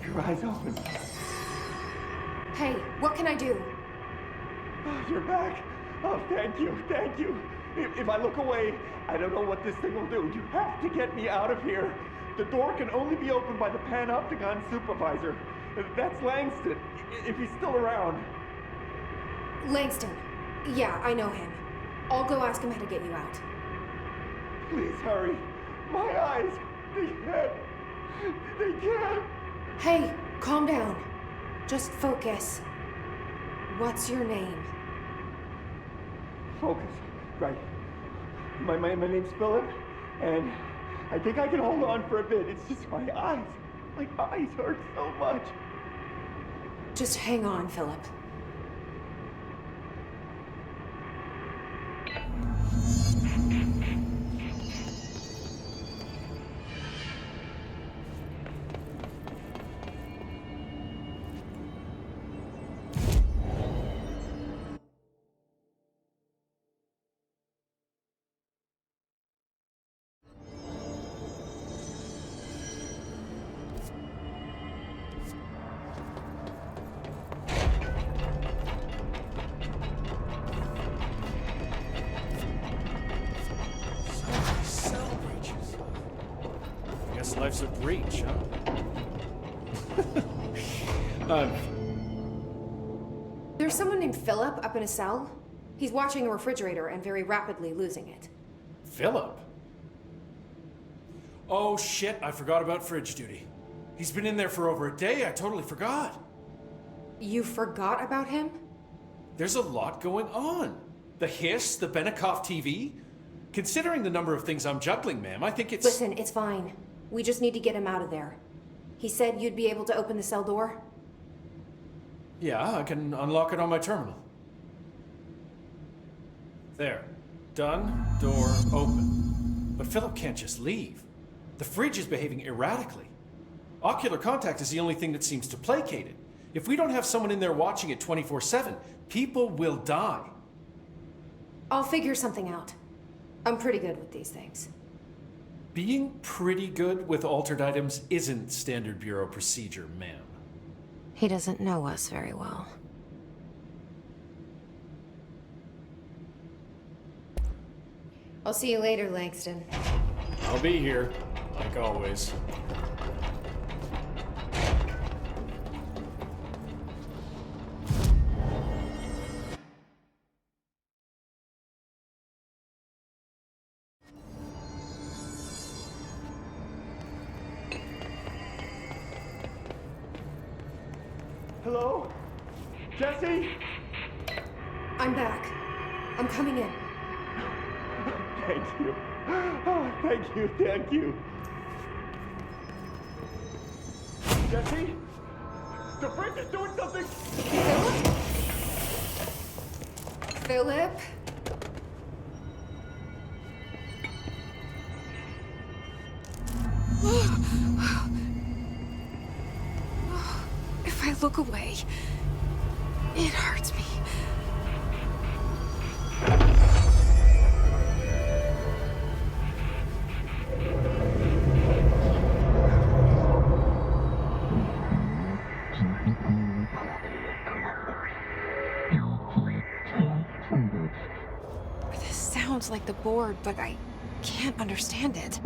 your eyes open. Hey, what can I do? Oh, you're back. Oh, thank you, thank you. If I look away, I don't know what this thing will do. You have to get me out of here. The door can only be opened by the Panopticon supervisor. That's Langston, if he's still around. Langston. Yeah, I know him. I'll go ask him how to get you out. Please hurry. My eyes, they can't. Hey, calm down. Just focus. What's your name? Focus. Right. My name's Philip, and I think I can hold on for a bit. It's just my eyes. My eyes hurt so much. Just hang on, Philip. Life's a breach, huh? There's someone named Philip up in a cell. He's watching a refrigerator and very rapidly losing it. Philip? Oh shit, I forgot about fridge duty. He's been in there for over a day, I totally forgot. You forgot about him? There's a lot going on. The hiss, the Benikoff TV. Considering the number of things I'm juggling, ma'am, I think it's... Listen, it's fine. We just need to get him out of there. He said you'd be able to open the cell door? Yeah, I can unlock it on my terminal. There. Done. Door open. But Philip can't just leave. The fridge is behaving erratically. Ocular contact is the only thing that seems to placate it. If we don't have someone in there watching it 24/7, people will die. I'll figure something out. I'm pretty good with these things. Being pretty good with altered items isn't standard bureau procedure, ma'am. He doesn't know us very well. I'll see you later, Langston. I'll be here, like always. Hello? Jesse? I'm back. I'm coming in. Thank you. Oh, thank you, thank you. Jesse? The fridge is doing something! Philip? If I look away, it hurts me. This sounds like the board, but I can't understand it.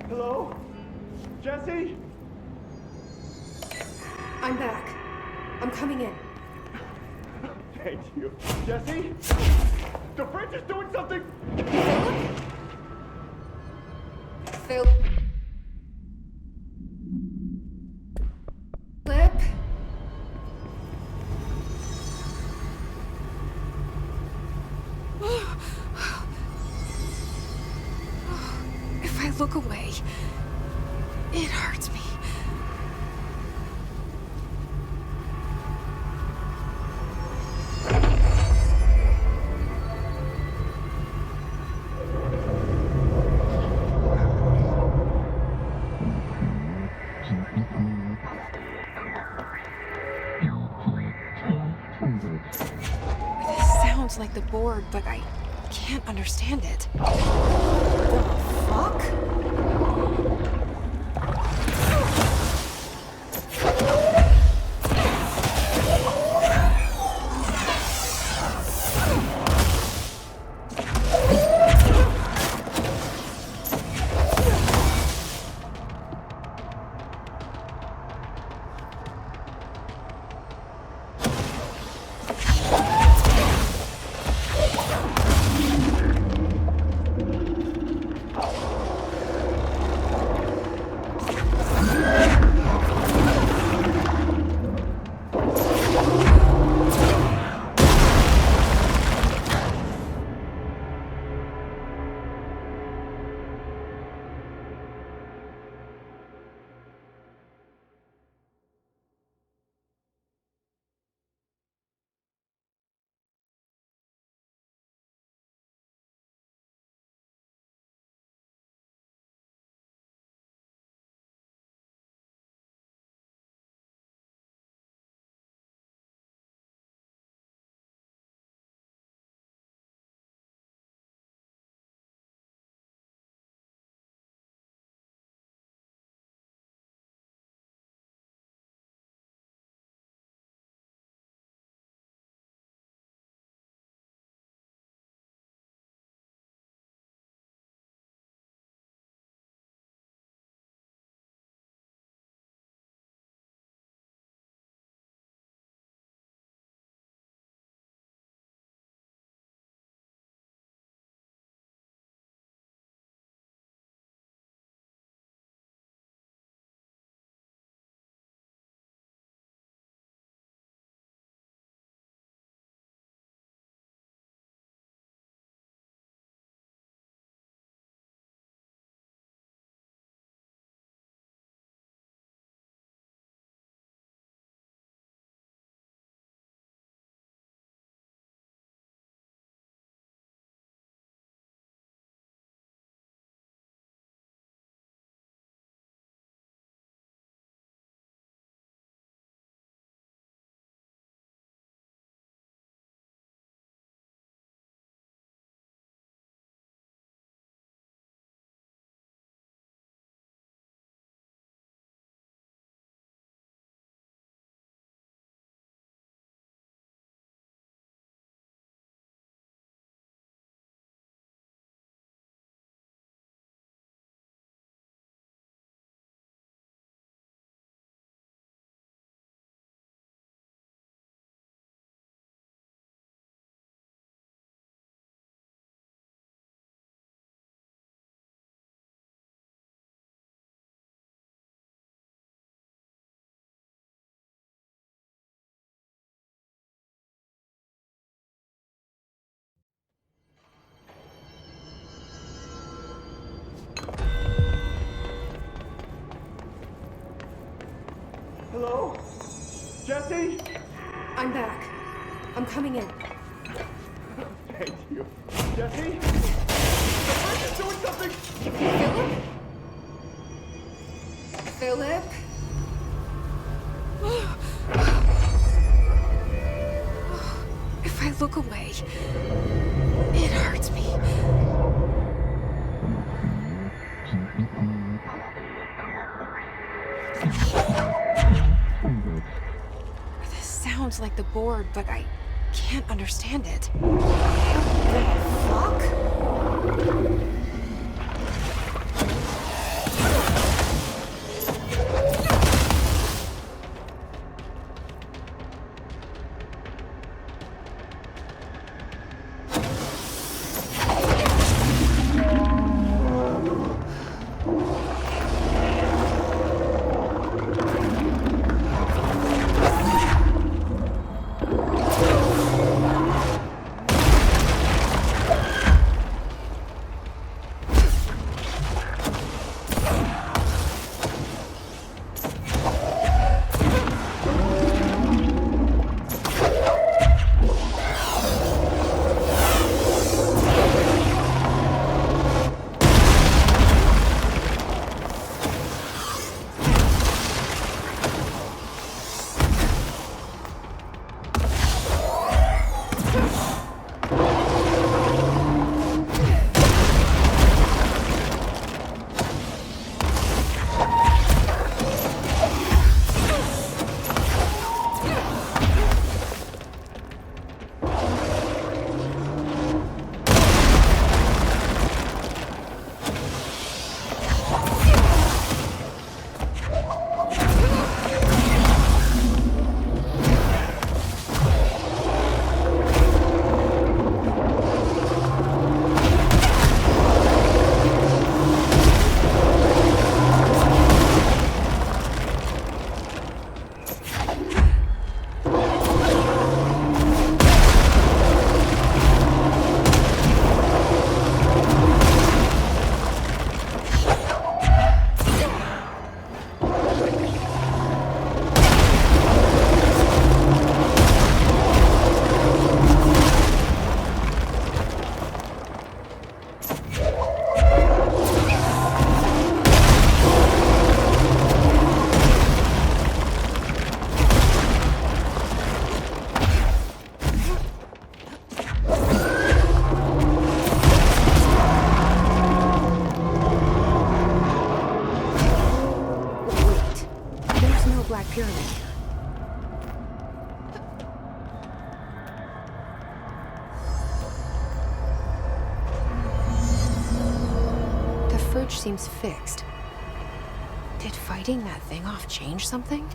Hello? Jesse? I'm back. I'm coming in. Thank you. Jesse? The fridge is doing something! Philip? If I look away, it hurts me. This sounds like the board, but I can't understand it. The fuck? Hello? Jesse? I'm back. I'm coming in. Thank you. Jesse? The fridge is doing something! Philip? Philip? If I look away, it hurts me. This sounds like the board, but I can't understand it. The fuck? pyramid here. The fridge seems fixed. Did fighting that thing off change something?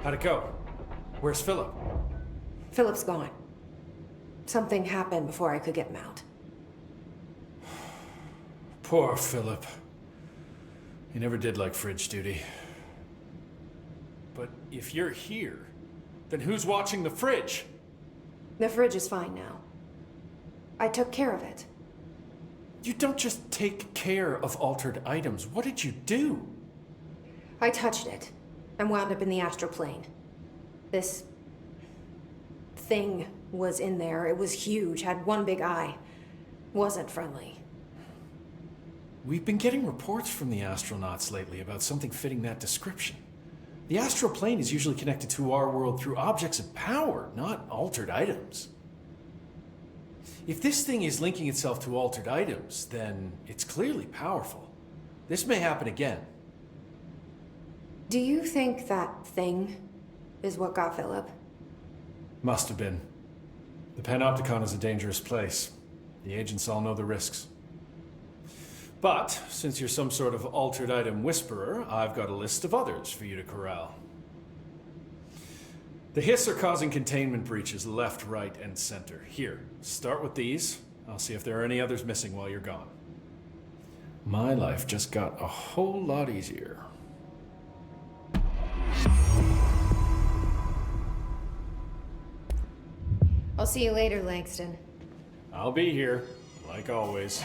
How'd it go? Where's Philip? Philip's gone. Something happened before I could get him out. Poor Philip. He never did like fridge duty. But if you're here, then who's watching the fridge? The fridge is fine now. I took care of it. You don't just take care of altered items. What did you do? I touched it and wound up in the astral plane. This thing was in there. It was huge, had one big eye. Wasn't friendly. We've been getting reports from the astronauts lately about something fitting that description. The astral plane is usually connected to our world through objects of power, not altered items. If this thing is linking itself to altered items, then it's clearly powerful. This may happen again. Do you think that thing is what got Philip? Must have been. The Panopticon is a dangerous place. The agents all know the risks. But, since you're some sort of altered item whisperer, I've got a list of others for you to corral. The Hiss are causing containment breaches left, right, and center. Here, start with these. I'll see if there are any others missing while you're gone. My life just got a whole lot easier. I'll see you later, Langston. I'll be here, like always.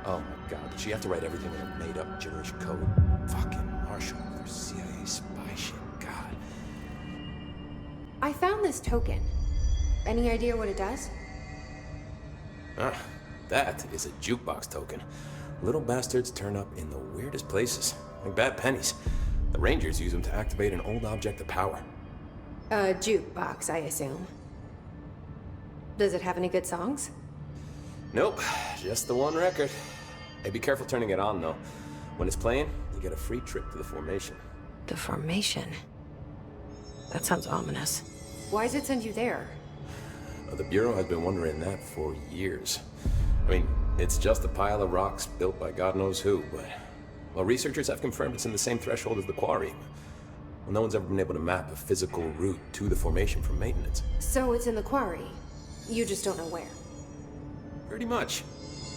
Oh my god, did she have to write everything in a made-up gibberish code? Fucking Marshall with her CIA spy shit, god. I found this token. Any idea what it does? Ah, that is a jukebox token. Little bastards turn up in the weirdest places, like bad pennies. The Rangers use them to activate an old object of power. A jukebox, I assume. Does it have any good songs? Nope, just the one record. Hey, be careful turning it on, though. When it's playing, you get a free trip to the Formation. The Formation? That sounds ominous. Why does it send you there? The Bureau has been wondering that for years. I mean, it's just a pile of rocks built by God knows who, but... Well, researchers have confirmed it's in the same threshold as the Quarry. Well, no one's ever been able to map a physical route to the Formation from maintenance. So it's in the Quarry. You just don't know where. Pretty much.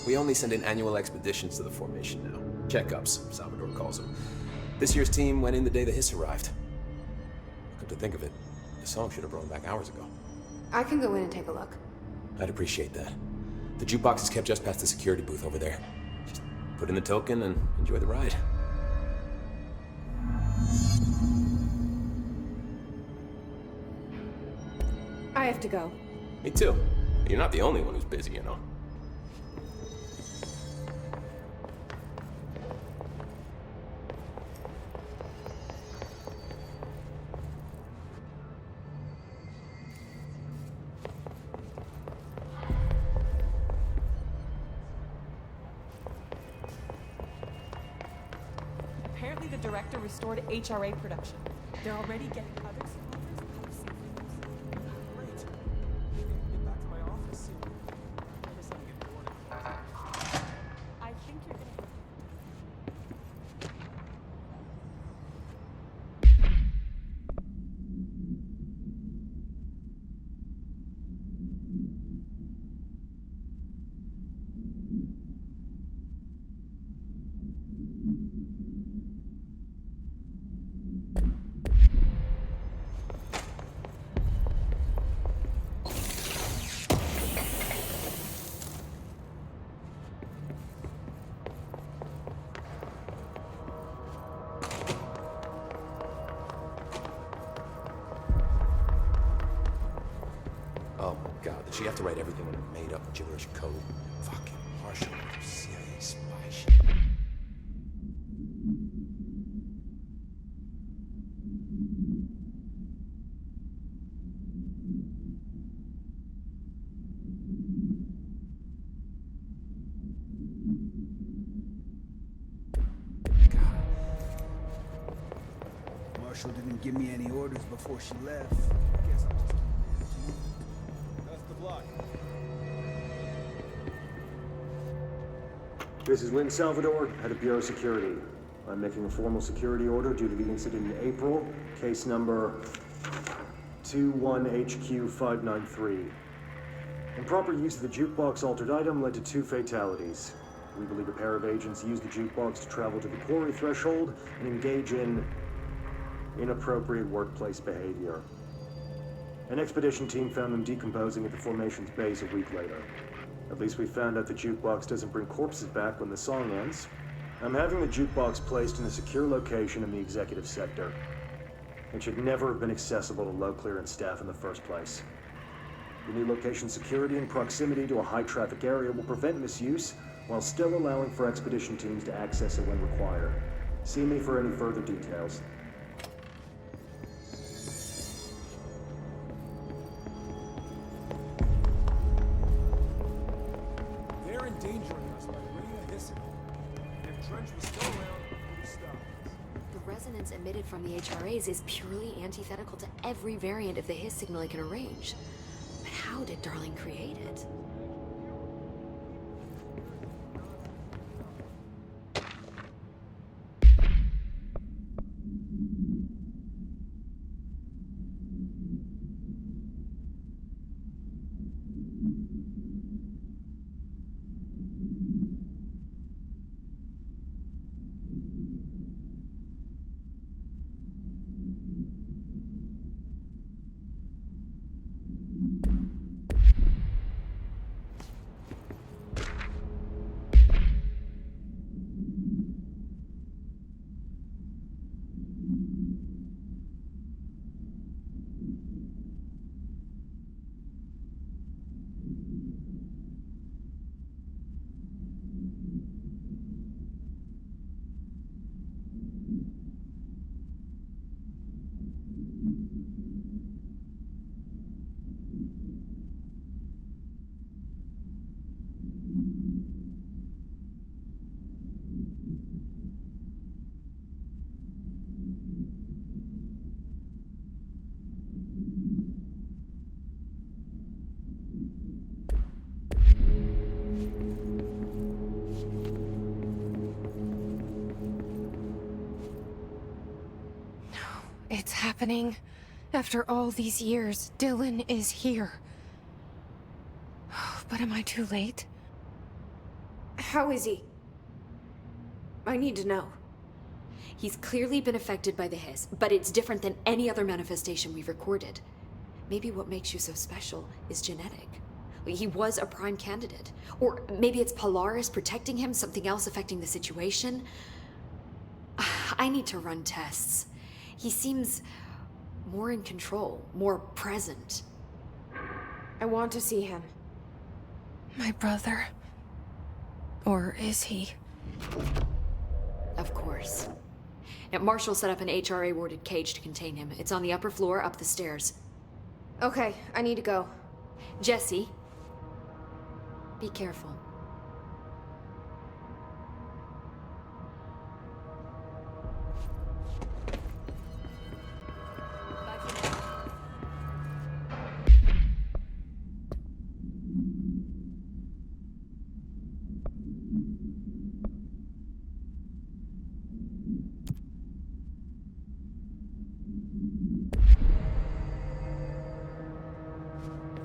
We only send in annual expeditions to the Formation now. Checkups, Salvador calls them. This year's team went in the day the Hiss arrived. Come to think of it, the song should have brought back hours ago. I can go in and take a look. I'd appreciate that. The jukebox is kept just past the security booth over there. Just put in the token and enjoy the ride. I have to go. Me too. You're not the only one who's busy, you know. Apparently the director restored HRA production. They're already getting other suppliers. Great. Get back to my office soon. Never saw you get bored. I think you're gonna... she have to write everything in a made-up gibberish code? Fucking Marshall, CIA spy shit. Marshall didn't give me any orders before she left. Guess I'll just keep it. That's the block. This is Lynn Salvador, head of Bureau Security. I'm making a formal security order due to the incident in April, case number 21HQ593. Improper use of the jukebox altered item led to 2 fatalities. We believe a pair of agents used the jukebox to travel to the quarry threshold and engage in inappropriate workplace behavior. An expedition team found them decomposing at the formation's base a week later. At least we found out the jukebox doesn't bring corpses back when the song ends. I'm having the jukebox placed in a secure location in the executive sector. It should never have been accessible to low clearance staff in the first place. The new location's security and proximity to a high traffic area will prevent misuse while still allowing for expedition teams to access it when required. See me for any further details. They're endangering us by bringing a hissing. If Drench was still around, we would have stopped. The resonance emitted from the HRAs is purely antithetical to every variant of the hiss signal it can arrange. But how did Darling create it? It's happening. After all these years, Dylan is here. But am I too late? How is he? I need to know. He's clearly been affected by the hiss, but it's different than any other manifestation we've recorded. Maybe what makes you so special is genetic. He was a prime candidate. Or maybe it's Polaris protecting him, something else affecting the situation. I need to run tests. He seems more in control, more present. I want to see him. My brother? Or is he? Of course. Now, Marshall set up an HRA-warded cage to contain him. It's on the upper floor, up the stairs. Okay, I need to go. Jesse, be careful.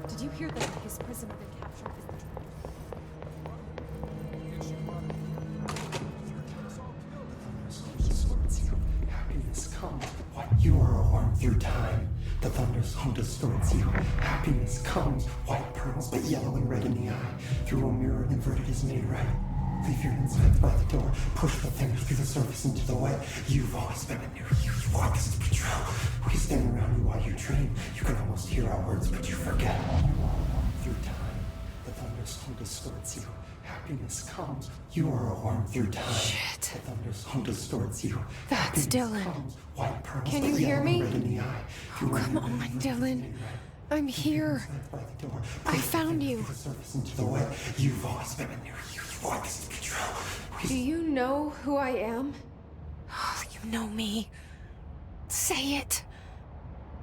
Did you hear that his prisoner been captured is the Happiness come, what you are warm through time. The thunderstorm distorts you. Happiness comes, white pearls, but yellow and red in the eye. Through a mirror inverted is made right. Leave your insides by the door. Push the fingers through the surface into the wet. You've always been a new you. You walk as patrol. We stand around you while you dream. You can almost hear our words, but you forget. through time. The thunderstorm distorts you. Happiness comes. You are a worm through time. Shit. The thunderstorm distorts you. That's Happiness Dylan. comes. White pearls, Can but you hear yellow me? red in the eye. Oh, come on, Dylan. I'm here. I found you. The surface into the wet. You've always been in there. You've always been control. Do you know who I am? Oh, you know me. Say it.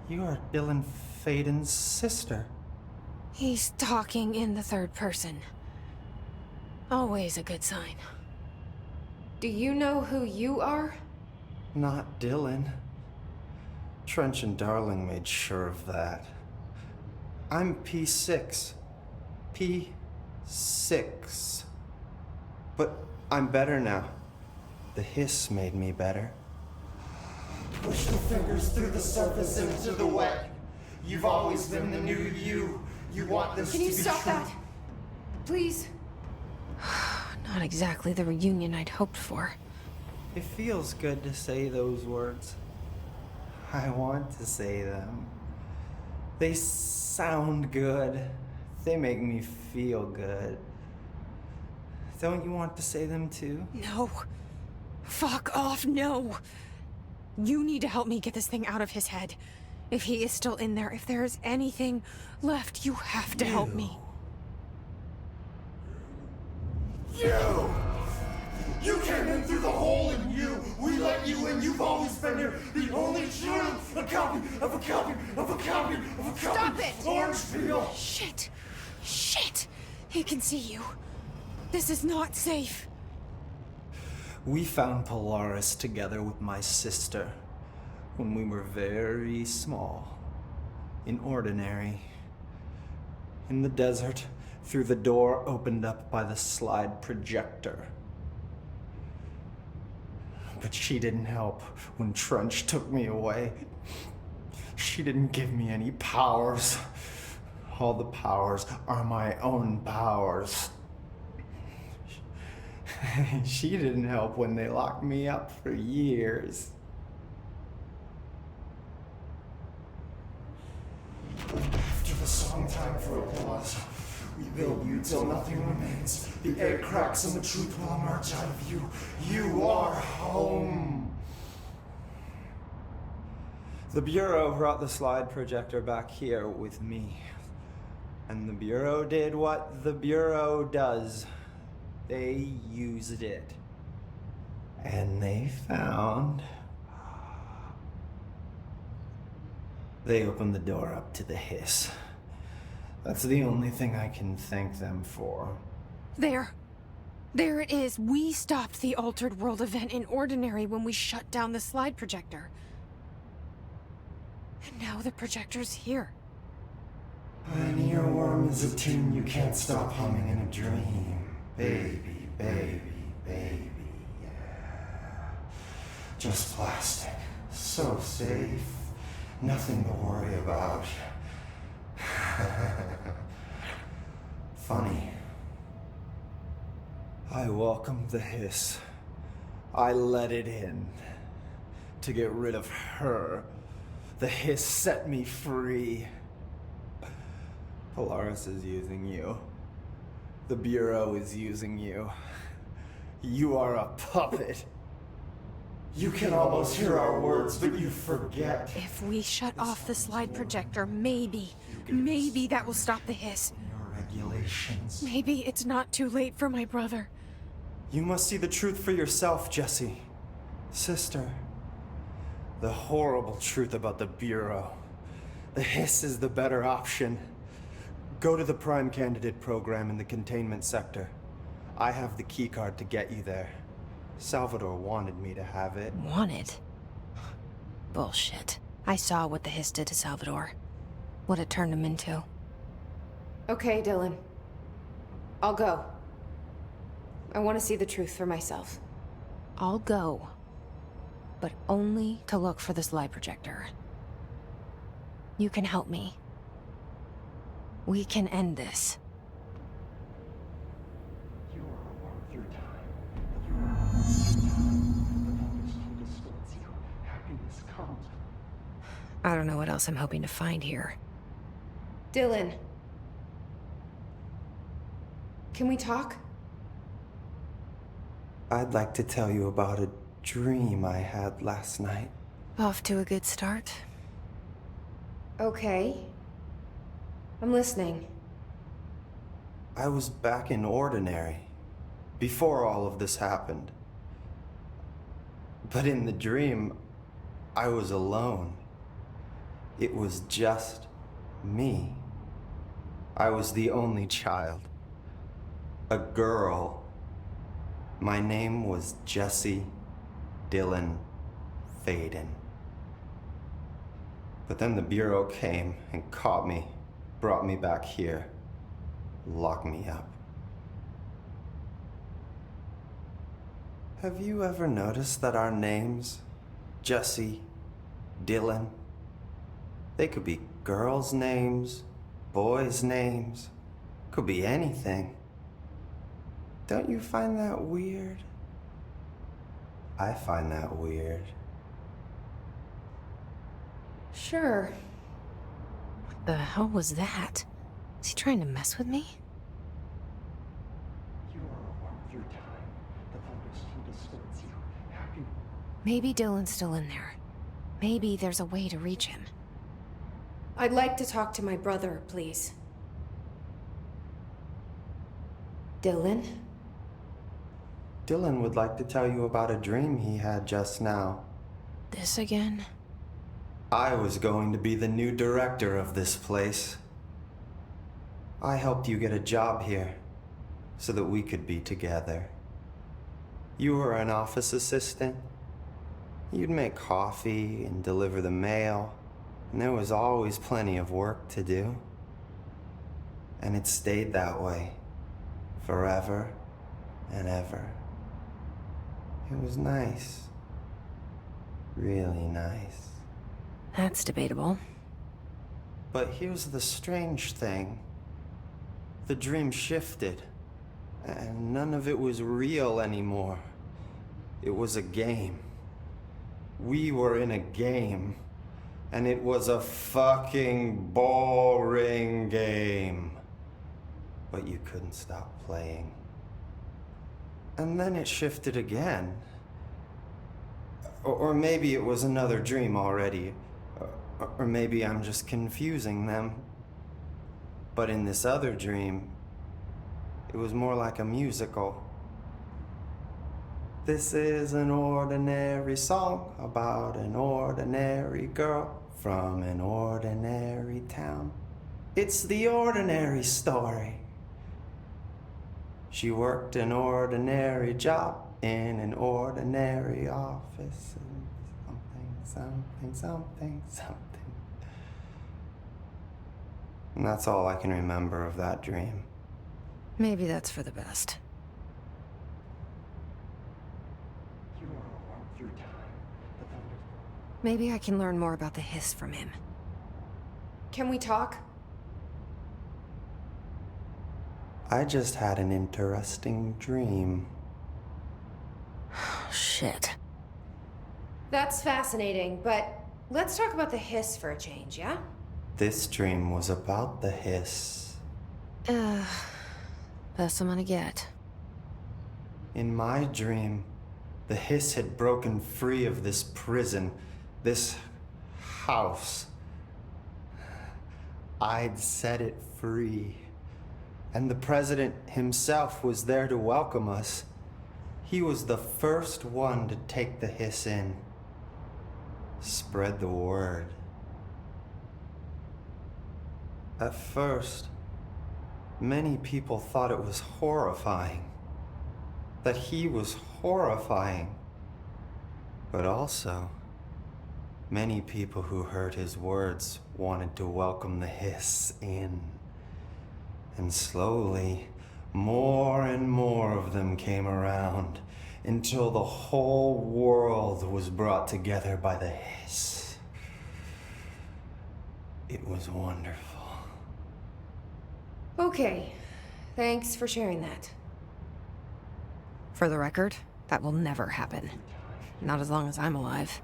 You are Dylan Faden's sister. He's talking in the third person. Always a good sign. Do you know who you are? Not Dylan. Trench and Darling made sure of that. I'm P6. P6. But I'm better now. The hiss made me better. Push the fingers through the surface into the wet. You've always been the new you. You want this to be Can you stop true. that? Please? Not exactly the reunion I'd hoped for. It feels good to say those words. I want to say them. They sound good. They make me feel good. Don't you want to say them too? No. Fuck off, no. You need to help me get this thing out of his head. If he is still in there, if there is anything left, you have to help me. You came in through the hole in you. We let you in. You've always been here. The only truth. A copy of a copy of a copy of a copy. Stop it! Orange peel. Shit. Shit. He can see you. This is not safe. We found Polaris together with my sister when we were very small, in Ordinary, in the desert, through the door opened up by the slide projector. But she didn't help when Trench took me away. She didn't give me any powers. All the powers are my own powers. She didn't help when they locked me up for years. After the song time for applause, we build you till nothing remains. The egg cracks and the truth will emerge out of you. You are home. The Bureau brought the slide projector back here with me. And the Bureau did what the Bureau does. They used it. And they found... They opened the door up to the hiss. That's the only thing I can thank them for. There. There it is. We stopped the Altered World event in Ordinary when we shut down the slide projector. And now the projector's here. An earworm is a tune you can't stop humming in a dream. Baby, baby, baby, yeah. Just plastic. So safe. Nothing to worry about. Funny. I welcomed the hiss. I let it in. To get rid of her. The hiss set me free. Polaris is using you. The Bureau is using you. You are a puppet. You can almost hear our words, but you forget. If we shut off the slide projector, maybe that will stop the hiss. Your regulations. Maybe it's not too late for my brother. You must see the truth for yourself, Jesse. Sister. The horrible truth about the Bureau. The hiss is the better option. Go to the Prime Candidate program in the containment sector. I have the keycard to get you there. Salvador wanted me to have it. Wanted? Bullshit. I saw what the hiss did to Salvador. What it turned him into. Okay, Dylan. I'll go. I want to see the truth for myself. I'll go. But only to look for the slide projector. You can help me. We can end this. You are a worm through time. You are a worm through time. The thunderstorm distorts you. Happiness comes. I don't know what else I'm hoping to find here. Dylan. Can we talk? I'd like to tell you about a dream I had last night. Off to a good start. Okay. I'm listening. I was back in Ordinary, before all of this happened. But in the dream, I was alone. It was just me. I was the only child. A girl. My name was Jesse Dylan Faden. But then the Bureau came and caught me, brought me back here, locked me up. Have you ever noticed that our names, Jesse, Dylan, they could be girls' names, boys' names, could be anything. Don't you find that weird? I find that weird. Sure. What the hell was that? Is he trying to mess with me? You are worth your time. The Thunderstorm distorts you. Happy. Maybe Dylan's still in there. Maybe there's a way to reach him. I'd like to talk to my brother, please. Dylan? Dylan would like to tell you about a dream he had just now. This again? I was going to be the new director of this place. I helped you get a job here, so that we could be together. You were an office assistant. You'd make coffee and deliver the mail, and there was always plenty of work to do. And it stayed that way, forever and ever. It was nice. Really nice. That's debatable. But here's the strange thing. The dream shifted, and none of it was real anymore. It was a game. We were in a game, and it was a fucking boring game. But you couldn't stop playing. And then it shifted again. Or maybe it was another dream already. Or maybe I'm just confusing them. But in this other dream, it was more like a musical. This is an ordinary song about an ordinary girl from an ordinary town. It's the ordinary story. She worked an ordinary job in an ordinary office. Something. And that's all I can remember of that dream. Maybe that's for the best. You are worth your time. The thunder. Maybe I can learn more about the hiss from him. Can we talk? I just had an interesting dream. Shit. That's fascinating, but let's talk about the hiss for a change, yeah? This dream was about the hiss. Best I'm gonna get. In my dream, the hiss had broken free of this prison, this house. I'd set it free. And the president himself was there to welcome us. He was the first one to take the hiss in. Spread the word. At first, many people thought it was horrifying. That he was horrifying. But also, many people who heard his words wanted to welcome the hiss in. And slowly, more and more of them came around until the whole world was brought together by the hiss. It was wonderful. Okay. Thanks for sharing that. For the record, that will never happen. Not as long as I'm alive.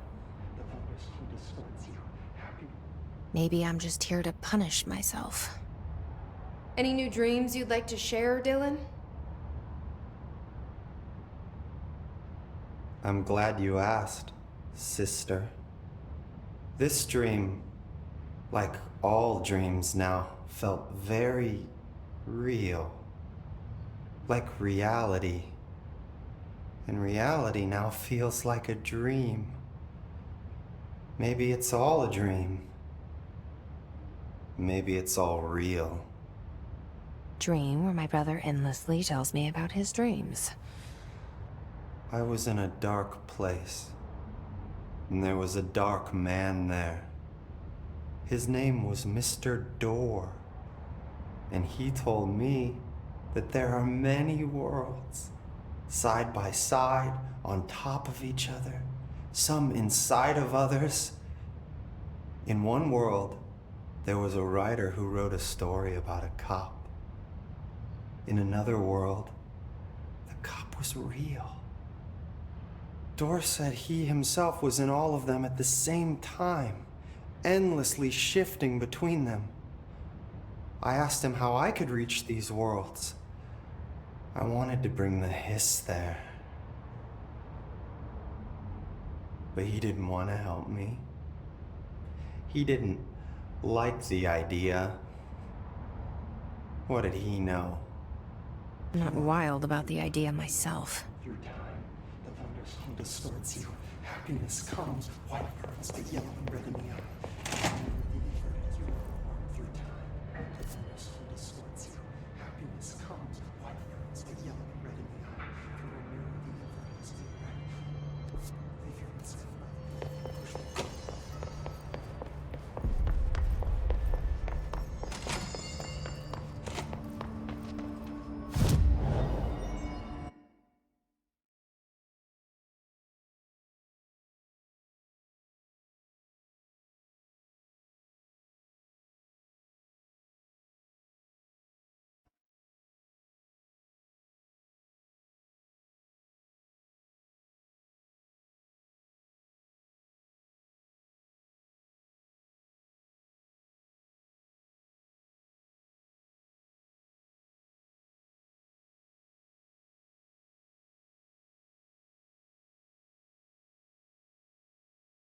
Maybe I'm just here to punish myself. Any new dreams you'd like to share, Dylan? I'm glad you asked, sister. This dream, like all dreams now, felt very real. Like reality. And reality now feels like a dream. Maybe it's all a dream. Maybe it's all real. Dream where my brother endlessly tells me about his dreams. I was in a dark place, and there was a dark man there. His name was Mr. Door, and he told me that there are many worlds, side by side, on top of each other, some inside of others. In one world, there was a writer who wrote a story about a cop. In another world, the cop was real. Door said he himself was in all of them at the same time, endlessly shifting between them. I asked him how I could reach these worlds. I wanted to bring the hiss there. But he didn't want to help me. He didn't like the idea. What did he know? I'm not wild about the idea myself. Through time, the thunderstorm distorts you. Happiness comes, white pearls, but yellow and red in the eye.